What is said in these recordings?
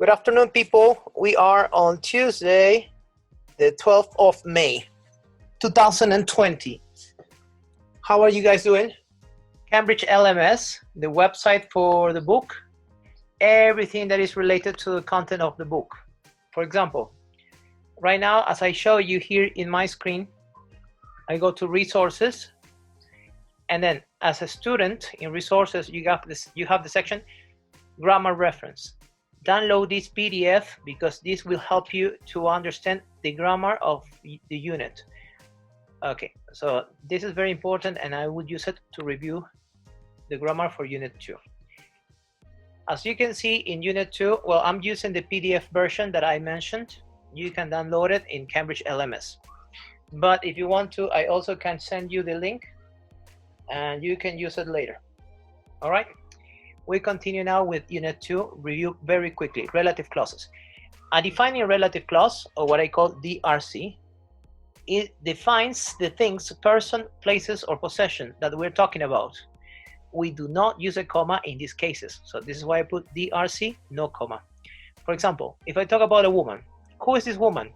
Good afternoon, people. We are on Tuesday, the 12th of May, 2020. How are you guys doing? Cambridge LMS, the website for the book, everything that is related to the content of the book. For example, right now, as I show you here in my screen, I go to resources, and then as a student in resources, you have the section grammar reference. Download this PDF because this will help you to understand the grammar of the unit. Okay, so this is very important, and I would use it to review the grammar for Unit 2. As you can see in Unit 2, well, I'm using the PDF version that I mentioned. You can download it in Cambridge LMS. But if you want to, I also can send you the link, and you can use it later. All right? We continue now with Unit 2, review very quickly, relative clauses. A defining relative clause, or what I call DRC, it defines the things, person, places, or possession that we're talking about. We do not use a comma in these cases. So this is why I put DRC, no comma. For example, if I talk about a woman, who is this woman?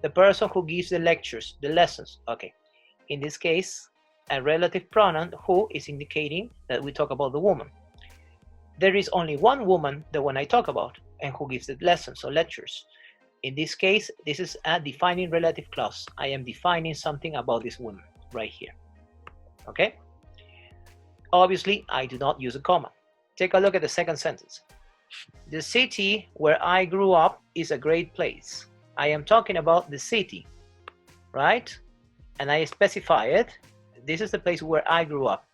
The person who gives the lectures, the lessons. Okay. In this case, a relative pronoun, who, is indicating that we talk about the woman. There is only one woman that when I talk about, and who gives the lessons or lectures. In this case, this is a defining relative clause. I am defining something about this woman right here. Okay? Obviously, I do not use a comma. Take a look at the second sentence. The city where I grew up is a great place. I am talking about the city, right? And I specify it. This is the place where I grew up.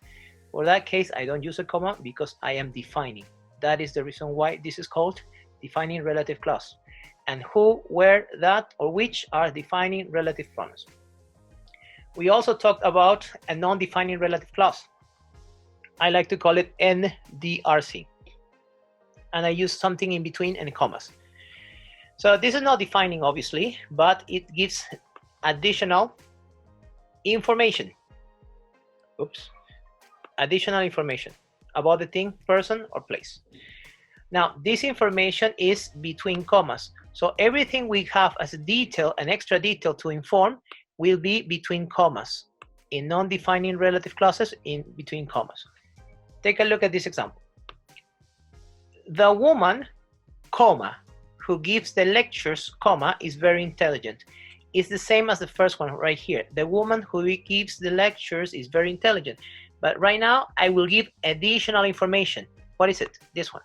For that case, I don't use a comma because I am defining. That is the reason why this is called defining relative clause. And who, where, that, or which are defining relative pronouns. We also talked about a non-defining relative clause. I like to call it NDRC. And I use something in between and commas. So this is not defining, obviously, but it gives additional information. Oops. Additional information about the thing, person, or place. Now, this information is between commas. So everything we have as a detail, an extra detail to inform, will be between commas. In non-defining relative clauses, in between commas. Take a look at this example. The woman, comma, who gives the lectures, comma, is very intelligent. It's the same as the first one right here. The woman who gives the lectures is very intelligent. But right now, I will give additional information. What is it? This one.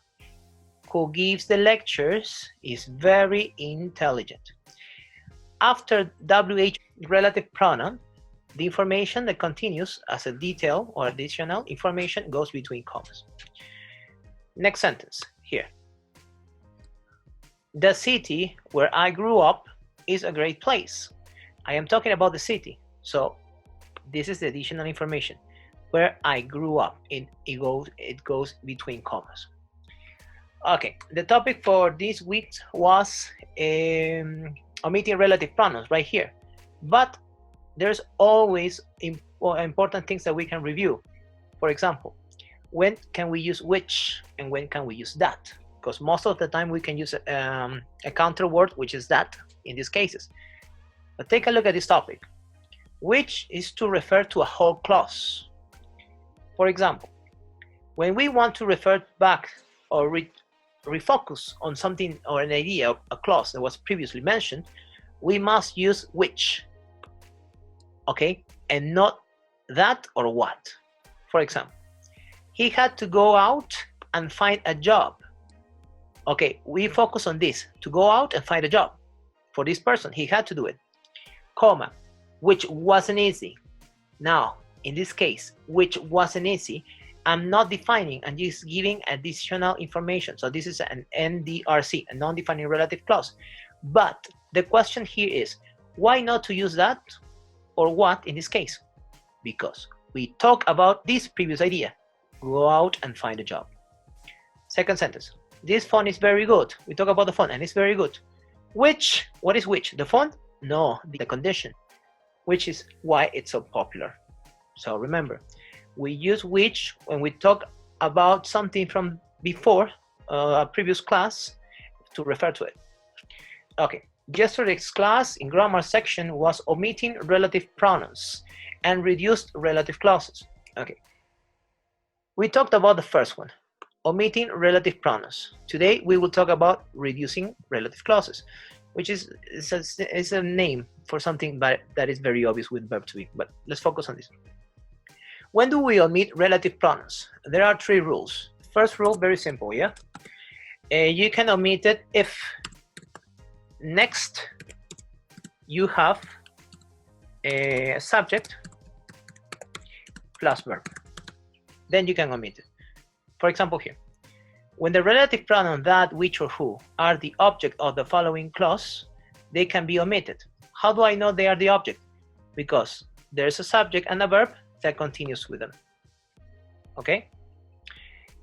Who gives the lectures is very intelligent. After WH relative pronoun, the information that continues as a detail or additional information goes between commas. Next sentence here. The city where I grew up is a great place. I am talking about the city. So this is the additional information. Where I grew up, it goes between commas. Okay, the topic for this week was omitting relative pronouns right here. But there's always important things that we can review. For example, when can we use which and when can we use that? Because most of the time we can use a counter word, which is that in these cases. But take a look at this topic. Which is to refer to a whole clause. For example, when we want to refer back or refocus on something or an idea, a clause that was previously mentioned, we must use which, okay, and not that or what. For example, he had to go out and find a job. Okay, we focus on this, to go out and find a job. For this person, he had to do it. Comma, which wasn't easy. Now, in this case, which wasn't easy, I'm not defining, I'm just giving additional information. So this is an NDRC, a non-defining relative clause. But the question here is, why not to use that or what in this case? Because we talk about this previous idea, go out and find a job. Second sentence, this font is very good. We talk about the font and it's very good. Which, what is which? The font? No, the condition, which is why it's so popular. So remember, we use which when we talk about something from before a previous class to refer to it. Okay, yesterday's class in grammar section was omitting relative pronouns and reduced relative clauses. Okay, we talked about the first one, omitting relative pronouns. Today we will talk about reducing relative clauses, which is a name for something that is very obvious with verb to be, but let's focus on this. When do we omit relative pronouns? There are 3 rules. First rule, very simple, yeah? You can omit it if next you have a subject plus verb. Then you can omit it. For example here, when the relative pronoun that, which, or who are the object of the following clause, they can be omitted. How do I know they are the object? Because there's a subject and a verb that continues with them. Okay?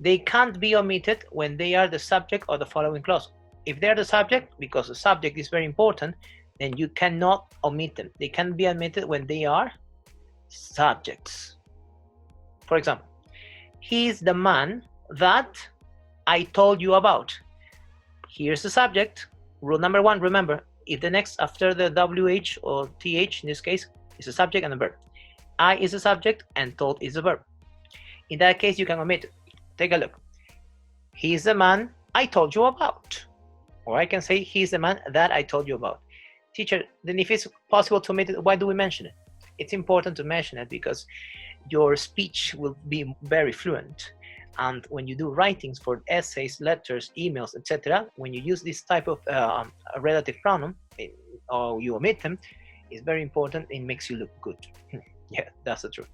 They can't be omitted when they are the subject of the following clause. If they're the subject, because the subject is very important, then you cannot omit them. They can be omitted when they are subjects. For example, he is the man that I told you about. Here's the subject. Rule number 1, remember, if the next after the WH or TH in this case is a subject and a verb. I is a subject and told is a verb. In that case, you can omit it. Take a look. He is the man I told you about. Or I can say he is the man that I told you about. Teacher, then if it's possible to omit it, why do we mention it? It's important to mention it because your speech will be very fluent. And when you do writings for essays, letters, emails, etc., when you use this type of relative pronoun, or you omit them, it's very important. It makes you look good. Yeah, that's the truth.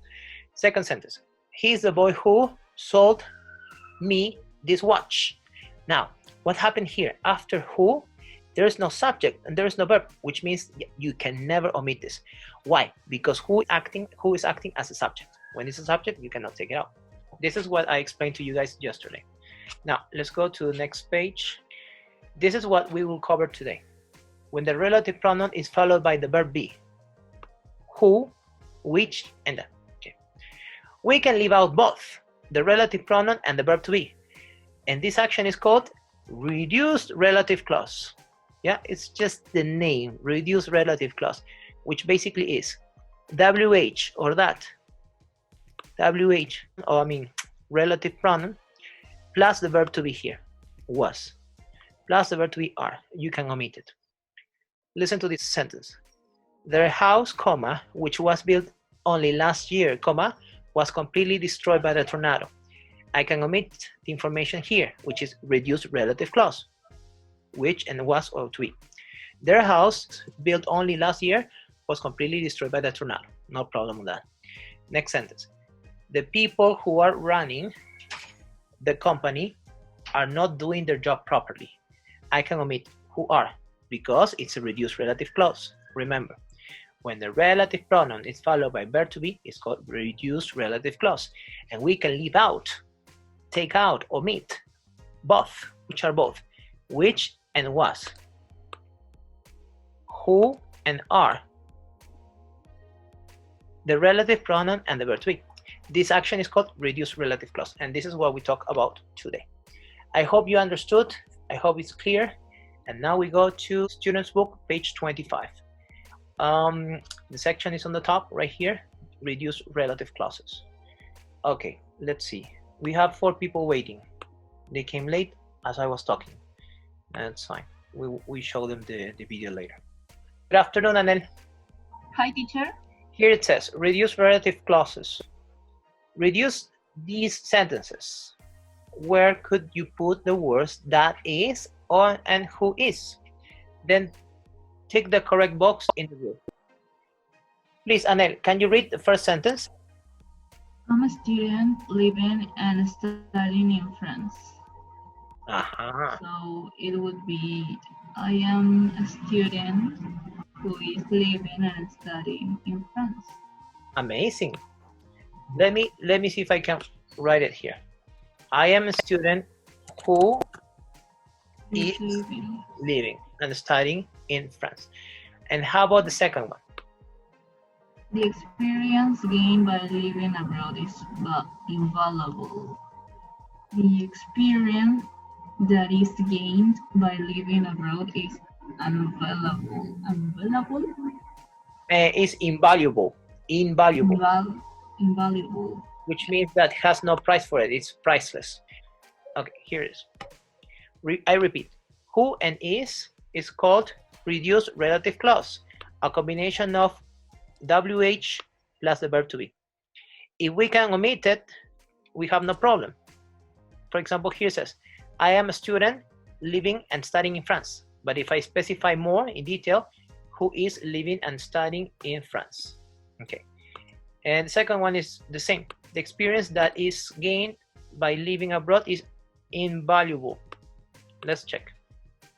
Second sentence. He's the boy who sold me this watch. Now, what happened here? After who, there is no subject and there is no verb, which means you can never omit this. Why? Because who is acting as a subject. When it's a subject, you cannot take it out. This is what I explained to you guys yesterday. Now, let's go to the next page. This is what we will cover today. When the relative pronoun is followed by the verb be. Who, which, and the. Okay. We can leave out both the relative pronoun and the verb to be. And this action is called reduced relative clause. Yeah, it's just the name, reduced relative clause, which basically is WH or that. WH, or I mean, relative pronoun, plus the verb to be here, was, plus the verb to be are. You can omit it. Listen to this sentence. Their house, comma, which was built only last year, comma, was completely destroyed by the tornado. I can omit the information here, which is reduced relative clause, which and was or to be. Their house, built only last year, was completely destroyed by the tornado. No problem with that. Next sentence. The people who are running the company are not doing their job properly. I can omit who are because it's a reduced relative clause. Remember, when the relative pronoun is followed by verb to be, it's called reduced relative clause. And we can leave out, take out, omit both, which are both, which and was, who and are, the relative pronoun and the verb to be. This action is called reduced relative clause, and this is what we talk about today. I hope you understood. I hope it's clear. And now we go to Student's Book, page 25. The section is on the top right here, reduced relative clauses. Okay, let's see. We have 4 people waiting. They came late as I was talking. That's fine. We show them the video later. Good afternoon, Anel. Hi, teacher. Here it says, reduce relative clauses. Reduce these sentences. Where could you put the words that is, on, and who is? Then tick the correct box in the rule. Please, Anel, can you read the first sentence? I'm a student living and studying in France. So it would be, I am a student who is living and studying in France. Amazing. Let me see if I can write it here. I am a student who is living and studying in France. And how about the second one? The experience gained by living abroad is invaluable. The experience that is gained by living abroad is unavailable. Unavailable? Is invaluable. Invaluable. Invaluable. Which means that has no price for it. It's priceless. Okay, here it is. I repeat. Who and is called reduced relative clause, a combination of WH plus the verb to be. If we can omit it, we have no problem. For example, here it says, I am a student living and studying in France. But if I specify more in detail, who is living and studying in France. Okay. And the second one is the same. The experience that is gained by living abroad is invaluable. Let's check.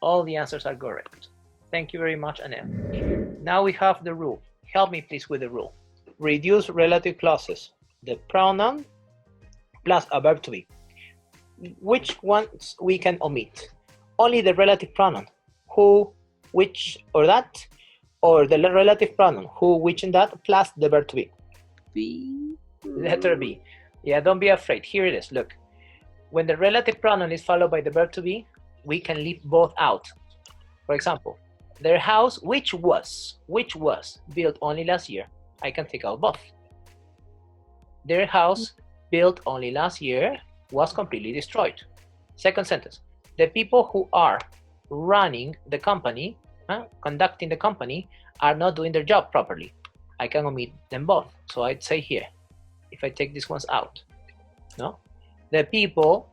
All the answers are correct. Thank you very much, Anel. Now we have the rule. Help me please with the rule. Reduce relative clauses. The pronoun plus a verb to be. Which ones we can omit? Only the relative pronoun. Who, which, or that. Or the relative pronoun. Who, which, and that plus the verb to be. B. Letter B. Yeah, don't be afraid. Here it is. Look. When the relative pronoun is followed by the verb to be, we can leave both out. For example, their house, which was built only last year. I can take out both. Their house, built only last year, was completely destroyed. Second sentence. The people who are running the company, conducting the company, are not doing their job properly. I can omit them both. So I'd say here, if I take these ones out, no? The people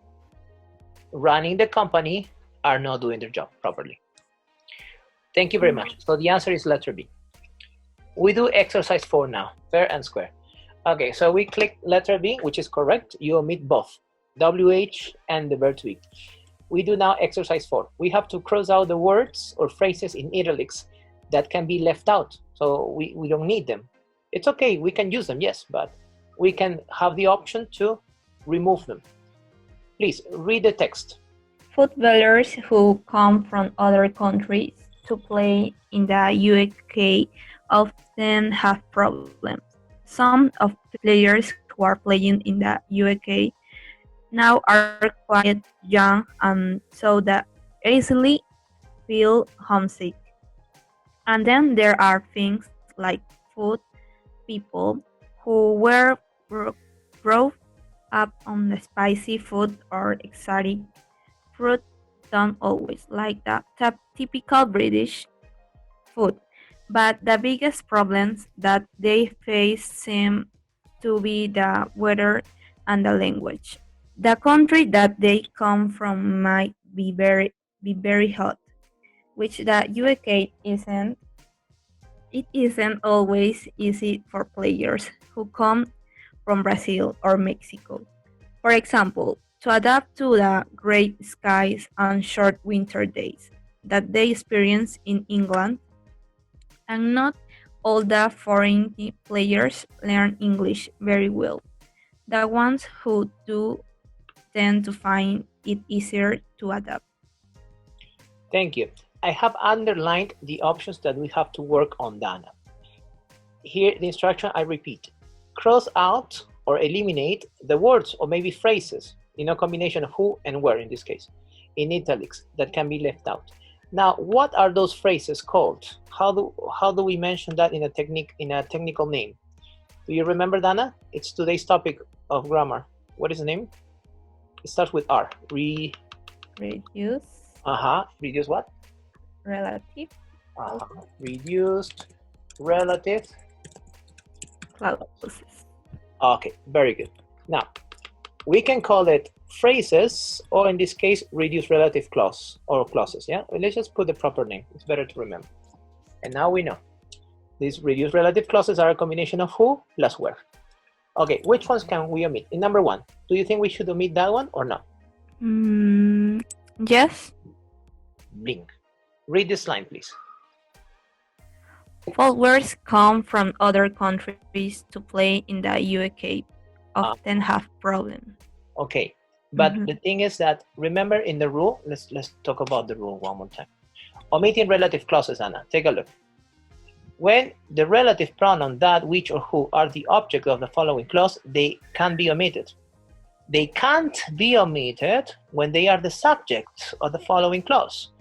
running the company are not doing their job properly. Thank you very much. So the answer is letter B. We do exercise 4 now, fair and square. Okay, so we click letter B, which is correct. You omit both, WH and the verb to be. We do now exercise 4. We have to cross out the words or phrases in italics that can be left out. So we don't need them. It's okay, we can use them, yes, but we can have the option to remove them. Please read the text. Footballers who come from other countries to play in the UK often have problems. Some of the players who are playing in the UK now are quite young and so that easily feel homesick. And then there are things like food. People who were brought up on the spicy food or exotic fruit don't always like the typical British food, but the biggest problems that they face seem to be the weather and the language. The country that they come from might be very hot, which the UK isn't. It isn't always easy for players who come from Brazil or Mexico, for example, to adapt to the great skies and short winter days that they experience in England. And not all the foreign players learn English very well. The ones who do tend to find it easier to adapt. Thank you. I have underlined the options that we have to work on, Dana. Here, the instruction, I repeat. Cross out or eliminate the words or maybe phrases in a combination of who and where in this case, in italics, that can be left out. Now, what are those phrases called? How do we mention that in a technical name? Do you remember, Dana? It's today's topic of grammar. What is the name? It starts with R. Reduce. Reduce what? Relative. Reduced relative clauses. Okay, very good. Now, we can call it phrases, or in this case, reduced relative clause or clauses, yeah? Let's just put the proper name. It's better to remember. And now we know. These reduced relative clauses are a combination of who plus where. Okay, which ones can we omit? In number 1, do you think we should omit that one or not? Yes. Blink. Read this line, please. Footballers come from other countries to play in the UK often have problems. Okay, but the thing is that, remember in the rule, let's talk about the rule one more time. Omitting relative clauses, Anna, take a look. When the relative pronoun that, which, or who are the object of the following clause, they can be omitted. They can't be omitted when they are the subject of the following clause.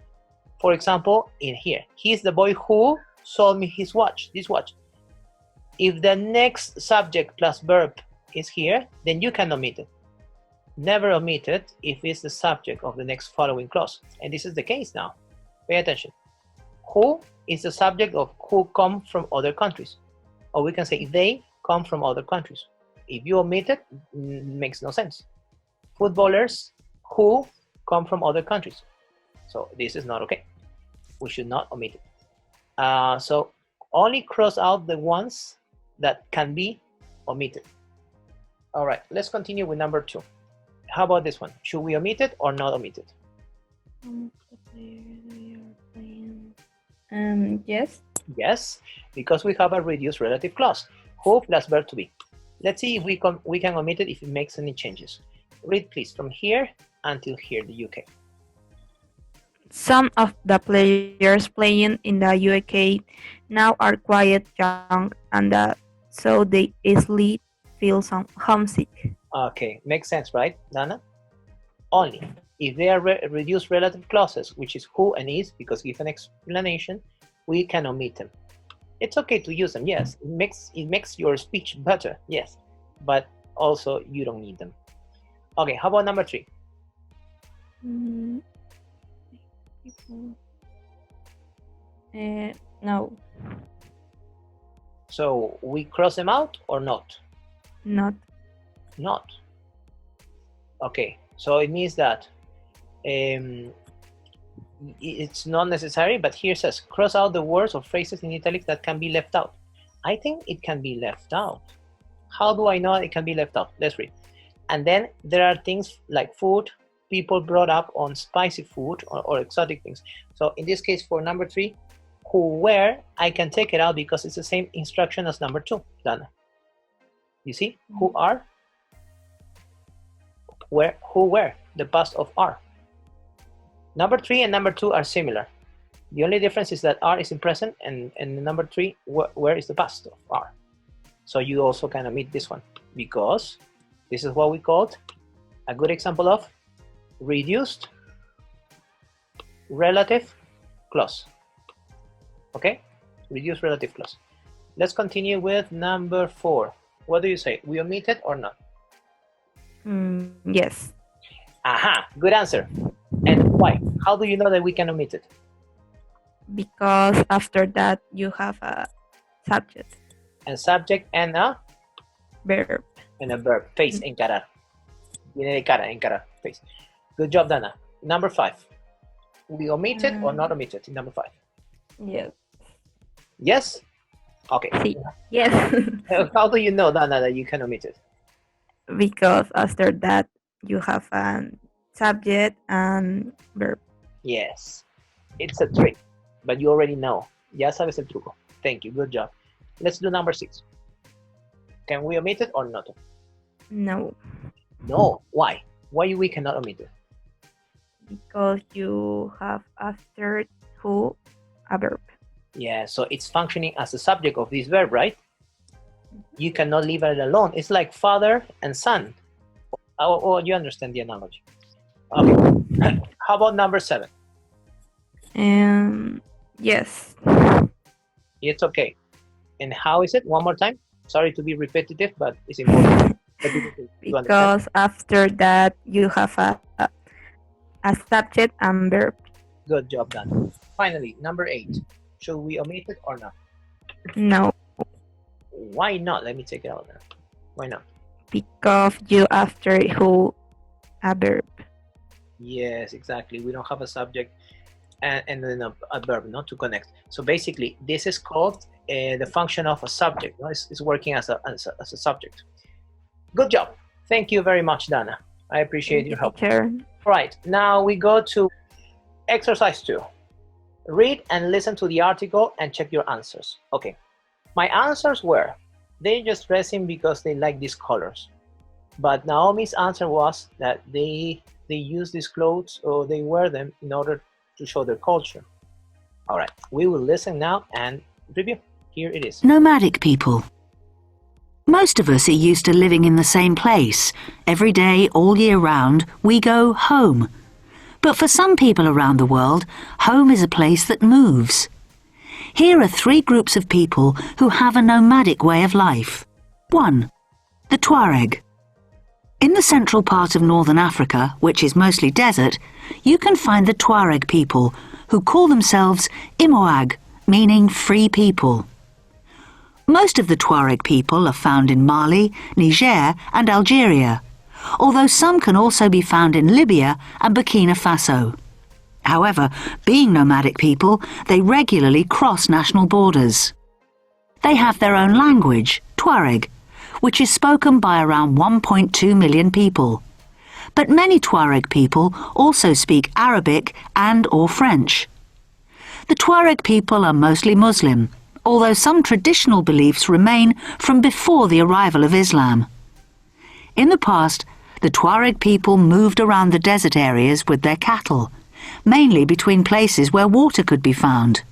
For example, in here, he's the boy who sold me his watch, this watch. If the next subject plus verb is here, then you can omit it. Never omit it if it's the subject of the next following clause. And this is the case now. Pay attention. Who is the subject of who come from other countries. Or we can say they come from other countries. If you omit it, makes no sense. Footballers who come from other countries. So this is not okay. We should not omit it. So only cross out the ones that can be omitted. All right, let's continue with number 2. How about this one? Should we omit it or not omit it? Yes. Yes, because we have a reduced relative clause. Who plus verb to be. Let's see if we can omit it if it makes any changes. Read please from here until here, the UK. Some of the players playing in the UK now are quite young, and so they easily feel homesick. Okay, makes sense, right, Dana? Only if they are reduced relative clauses, which is who and is, because give an explanation, we can omit them. It's okay to use them, yes. It makes your speech better, yes. But also you don't need them. Okay, how about number 3? No. So we cross them out or not? Not. Not. Okay, so it means that it's not necessary, but here says cross out the words or phrases in italics that can be left out. I think it can be left out. How do I know it can be left out? Let's read. And then there are things like food, people brought up on spicy food or exotic things. So in this case, for number 3, who were, I can take it out because it's the same instruction as number 2, Dana. You see, who are, where, who were, the past of are. Number 3 and number 2 are similar. The only difference is that are is in present, and number 3, where is the past of are. So you also can omit this one because this is what we called a good example of reduced relative clause. Okay, reduced relative clause. Let's continue with number 4. What do you say? We omit it or not? Yes. Aha, good answer. And why? How do you know that we can omit it? Because after that you have a subject. And subject and a Verb. and a verb. Face, encarar. Viene de cara, encarar. Face. Good job, Dana. Number 5. We omit it or not omit it in number 5? Yes. Yes? Okay. Sí. Yes. How do you know, Dana, that you can omit it? Because after that you have a subject and verb. Yes. It's a trick, but you already know. Ya sabes el truco. Thank you. Good job. Let's do number 6. Can we omit it or not? No. No. Why? Why we cannot omit it? Because you have after who a verb. Yeah, so it's functioning as the subject of this verb, right? You cannot leave it alone. It's like father and son. Oh, you understand the analogy. Okay. How about number 7? Yes. It's okay. And how is it? One more time. Sorry to be repetitive, but it's important. Because after that you have a subject and verb. Good job done. Finally, number 8. Should we omit it or not? No. Why not? Let me take it out now. Why not? Because you after who a verb. Yes, exactly. We don't have a subject and then a verb, not to connect. So basically, this is called the function of a subject. No? It's working as a subject. Good job. Thank you very much, Dana. I appreciate your help. Teacher. Right, now we go to exercise 2. Read and listen to the article and check your answers. Okay, my answers were, they just dress him because they like these colors. But Naomi's answer was that they use these clothes or they wear them in order to show their culture. All right, we will listen now and review. Here it is. Nomadic people. Most of us are used to living in the same place. Every day, all year round, we go home. But for some people around the world, home is a place that moves. Here are 3 groups of people who have a nomadic way of life. 1. The Tuareg. In the central part of northern Africa, which is mostly desert, you can find the Tuareg people, who call themselves Imoag, meaning free people. Most of the Tuareg people are found in Mali, Niger and Algeria, although some can also be found in Libya and Burkina Faso. However, being nomadic people, they regularly cross national borders. They have their own language, Tuareg, which is spoken by around 1.2 million people. But many Tuareg people also speak Arabic and/or French. The Tuareg people are mostly Muslim, although some traditional beliefs remain from before the arrival of Islam. In the past, the Tuareg people moved around the desert areas with their cattle, mainly between places where water could be found.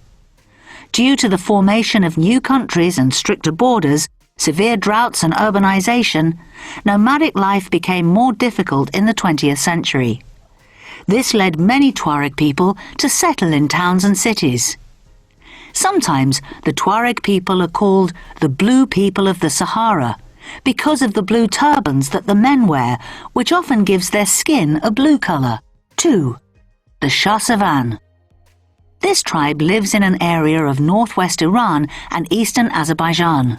Due to the formation of new countries and stricter borders, severe droughts and urbanization, nomadic life became more difficult in the 20th century. This led many Tuareg people to settle in towns and cities. Sometimes the Tuareg people are called the blue people of the Sahara because of the blue turbans that the men wear, which often gives their skin a blue color. 2. The Shahsevan. This tribe lives in an area of northwest Iran and eastern Azerbaijan.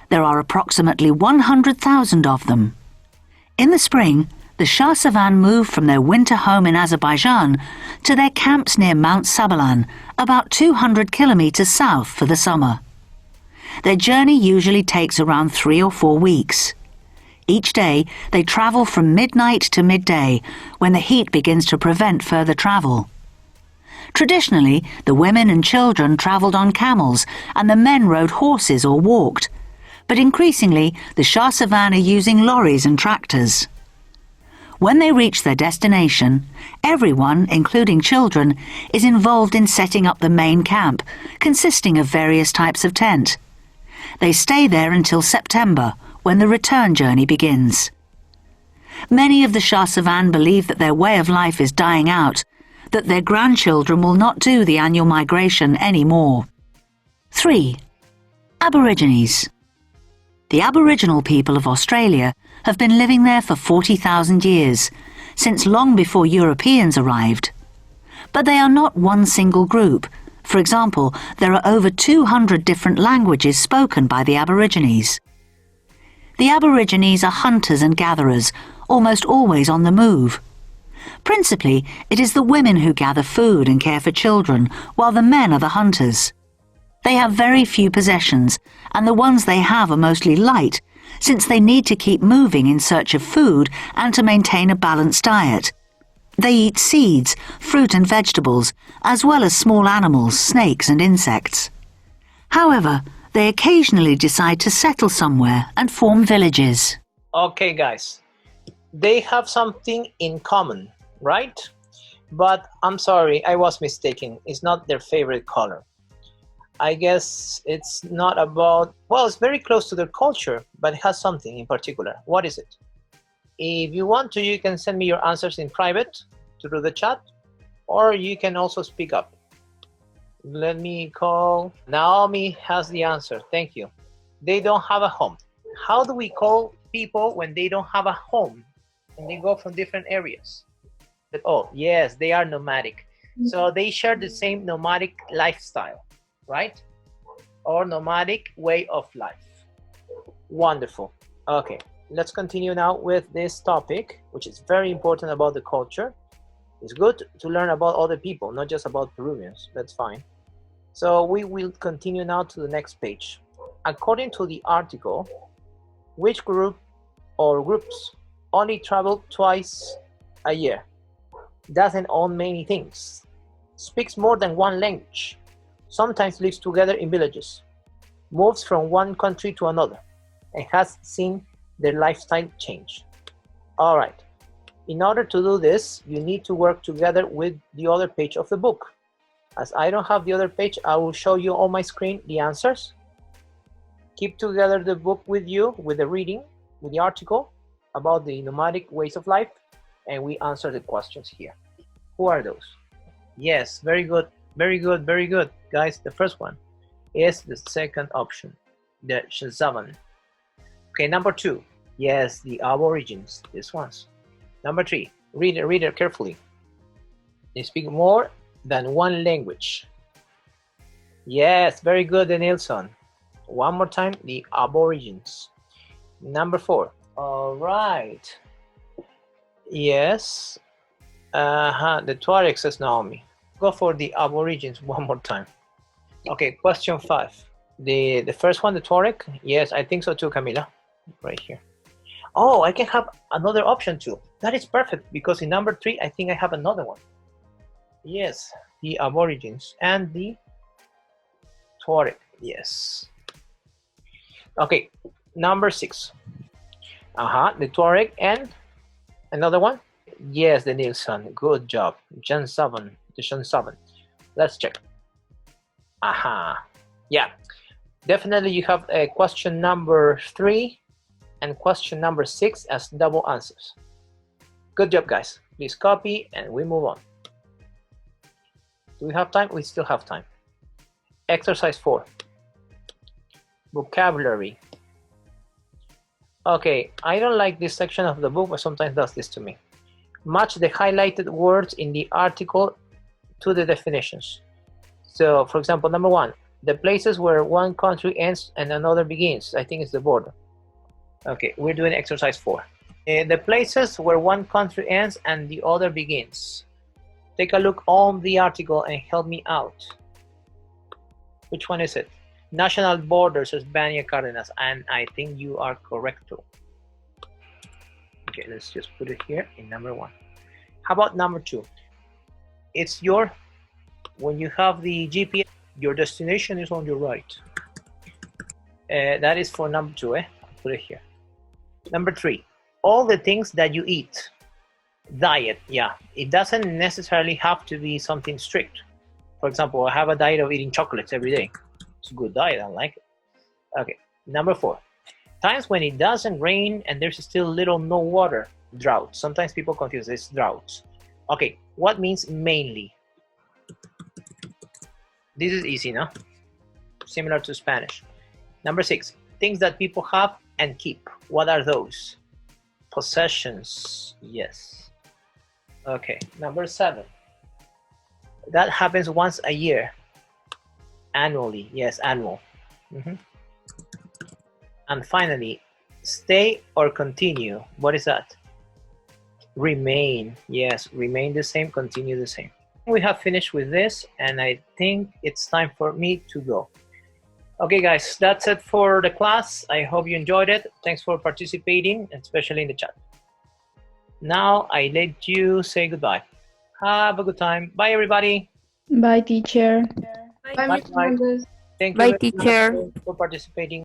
There are approximately 100,000 of them. In the spring, the Shahsevan move from their winter home in Azerbaijan to their camps near Mount Sabalan, about 200 kilometers south, for the summer. Their journey usually takes around 3 or 4 weeks. Each day, they travel from midnight to midday, when the heat begins to prevent further travel. Traditionally, the women and children traveled on camels and the men rode horses or walked, but increasingly the Shahsevan are using lorries and tractors. When they reach their destination, everyone, including children, is involved in setting up the main camp, consisting of various types of tent. They stay there until September, when the return journey begins. Many of the Shahsevan believe that their way of life is dying out, that their grandchildren will not do the annual migration anymore. 3. Aborigines. The Aboriginal people of Australia have been living there for 40,000 years, since long before Europeans arrived. But they are not one single group. For example, there are over 200 different languages spoken by the Aborigines. The Aborigines are hunters and gatherers, almost always on the move. Principally, it is the women who gather food and care for children, while the men are the hunters. They have very few possessions, and the ones they have are mostly light, since they need to keep moving in search of food and to maintain a balanced diet. They eat seeds, fruit and vegetables, as well as small animals, snakes and insects. However, they occasionally decide to settle somewhere and form villages. Okay, guys. They have something in common, right? But I'm sorry, I was mistaken. It's not their favorite color. I guess it's not about, well, it's very close to their culture, but it has something in particular. What is it? If you want to, you can send me your answers in private through the chat, or you can also speak up. Let me call. Naomi has the answer. Thank you. They don't have a home. How do we call people when they don't have a home and they go from different areas? Oh, yes, they are nomadic. So they share the same nomadic lifestyle, right? Or nomadic way of life. Wonderful. Okay, let's continue now with this topic, which is very important about the culture. It's good to learn about other people, not just about Peruvians. That's fine. So we will continue now to the next page. According to the article, which group or groups only travel twice a year, doesn't own many things, speaks more than one language, sometimes lives together in villages, moves from one country to another, and has seen their lifestyle change? All right. In order to do this, you need to work together with the other page of the book. As I don't have the other page, I will show you on my screen the answers. Keep together the book with you, with the reading, with the article about the nomadic ways of life, and we answer the questions here. Who are those? Yes, very good, very good, very good. Guys, the first one is the second option, the Shazavan. Okay, number 2. Yes, the Aborigines, these ones. Number 3, read it carefully. They speak more than one language. Yes, very good, Nilsson. One more time, the Aborigines. Number 4. All right. Yes. The Tuareg, says Naomi. Go for the Aborigines one more time. Okay, question 5. The first one, the Tuareg? Yes, I think so too, Camila. Right here. Oh, I can have another option too. That is perfect, because in number 3, I think I have another one. Yes, the Aborigines and the Tuareg. Yes. Okay, number 6. The Tuareg and another one. Yes, the Nilsson. Good job. Jan 7. The Shan 7. Let's check. Yeah. Definitely you have a question number 3 and question number 6 as double answers. Good job, guys. Please copy and we move on. Do we have time? We still have time. Exercise 4. Vocabulary. Okay, I don't like this section of the book, but sometimes does this to me. Match the highlighted words in the article to the definitions. So, for example, number 1, the places where one country ends and another begins. I think it's the border. Okay, we're doing exercise 4. The places where one country ends and the other begins. Take a look on the article and help me out. Which one is it? National border, says Bania Cardenas, and I think you are correct too. Okay, let's just put it here in number 1. How about number 2? It's when you have the GPS, your destination is on your right. That is for number 2, I'll put it here. Number 3, all the things that you eat. Diet, yeah. It doesn't necessarily have to be something strict. For example, I have a diet of eating chocolates every day. It's a good diet, I like it. Okay, number 4. Times when it doesn't rain and there's still little no water. Drought. Sometimes people confuse this droughts. Okay, what means mainly? This is easy, no? Similar to Spanish. Number 6. Things that people have and keep. What are those? Possessions. Yes. Okay, number 7. That happens once a year. Annually. Yes, annual. And finally, stay or continue. What is that? Remain. Yes, remain the same, continue the same. We have finished with this, and I think it's time for me to go. Okay, guys, that's it for the class. I hope you enjoyed it. Thanks for participating, especially in the chat. Now I let you say goodbye. Have a good time. Bye, everybody. Bye, teacher. Bye, Mr. Mendes. Thank you Bye, very much teacher. for participating.